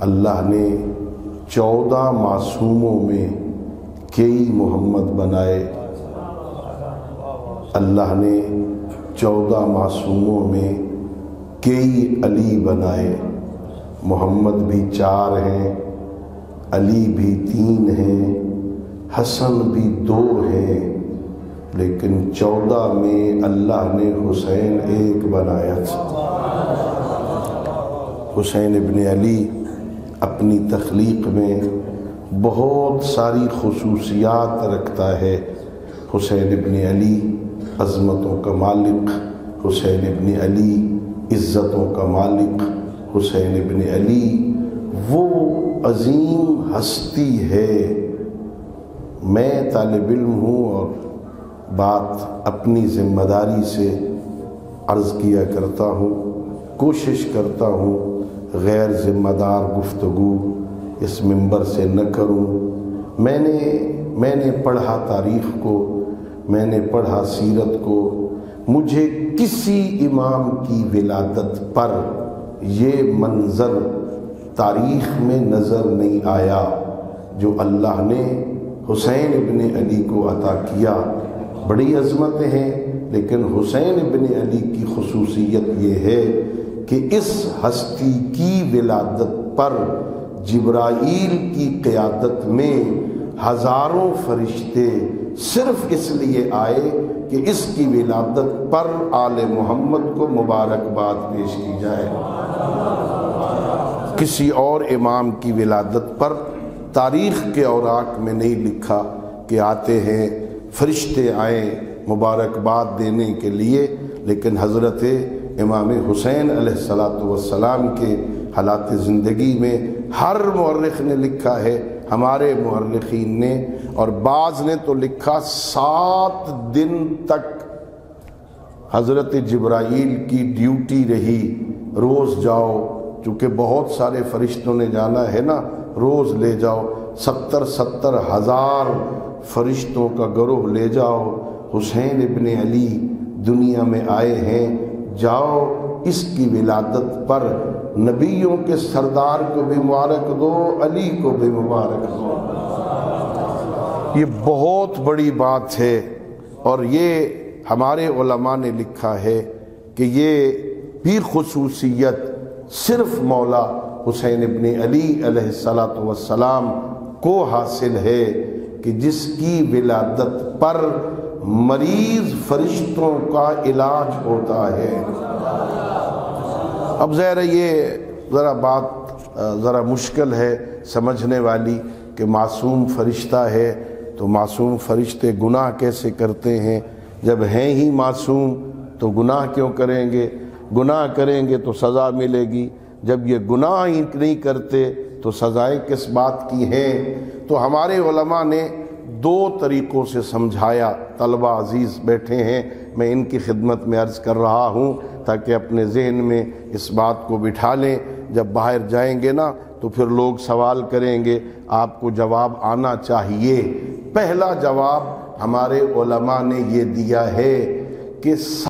اللہ نے 14 معصوموں میں کئی محمد بنائے، اللہ نے 14 معصوموں میں کئی علی بنائے۔ محمد بھی 4 ہیں، علی بھی 3 ہیں، حسن بھی 2 ہیں، لیکن 14 میں اللہ نے حسین 1 بنایا تھا۔ حسین ابن علی اپنی تخلیق میں بہت ساری خصوصیات رکھتا ہے۔ حسین ابن علی عظمتوں کا مالک، حسین ابن علی عزتوں کا مالک، حسین ابن علی وہ عظیم ہستی ہے۔ میں طالب علم ہوں اور بات اپنی ذمہ داری سے عرض کیا کرتا ہوں، کوشش کرتا ہوں غیر ذمہ دار گفتگو اس منبر سے نہ کروں۔ میں نے پڑھا تاریخ کو، میں نے پڑھا سیرت کو، مجھے کسی امام کی ولادت پر یہ منظر تاریخ میں نظر نہیں آیا جو اللہ نے حسین ابن علی کو عطا کیا۔ بڑی عظمتیں ہیں، لیکن حسین ابن علی کی خصوصیت یہ ہے کہ اس ہستی کی ولادت پر جبرائیل کی قیادت میں ہزاروں فرشتے صرف اس لیے آئے کہ اس کی ولادت پر آل محمد کو مبارکباد پیش کی جائے۔ کسی اور امام کی ولادت پر تاریخ کے اوراق میں نہیں لکھا کہ آتے ہیں فرشتے آئیں مبارکباد دینے کے لیے، لیکن حضرت امام حسین علیہ السلام کے حالات زندگی میں ہر مورخ نے لکھا ہے، ہمارے مورخین نے، اور بعض نے تو لکھا 7 دن تک حضرت جبرائیل کی ڈیوٹی رہی، روز جاؤ، چونکہ بہت سارے فرشتوں نے جانا ہے نا، روز لے جاؤ، 70 ہزار فرشتوں کا گروہ لے جاؤ، حسین ابن علی دنیا میں آئے ہیں، جاؤ اس کی ولادت پر نبیوں کے سردار کو بھی مبارک دو، علی کو بھی مبارک دو۔ یہ بہت بڑی بات ہے، اور یہ ہمارے علماء نے لکھا ہے کہ یہ بھی خصوصیت صرف مولا حسین ابن علی علیہ السلام کو حاصل ہے کہ جس کی ولادت پر مریض فرشتوں کا علاج ہوتا ہے۔ اب ظاہر یہ بات ذرا مشکل ہے سمجھنے والی کہ معصوم فرشتہ ہے تو معصوم فرشتے گناہ کیسے کرتے ہیں؟ جب ہیں ہی معصوم تو گناہ کیوں کریں گے؟ گناہ کریں گے تو سزا ملے گی، جب یہ گناہ ہی نہیں کرتے تو سزائیں کس بات کی ہیں؟ تو ہمارے علماء نے 2 طریقوں سے سمجھایا۔ طلبہ عزیز بیٹھے ہیں، میں ان کی خدمت میں عرض کر رہا ہوں تاکہ اپنے ذہن میں اس بات کو بٹھا لیں، جب باہر جائیں گے نا تو پھر لوگ سوال کریں گے، آپ کو جواب آنا چاہیے۔ پہلا جواب ہمارے علماء نے یہ دیا ہے کہ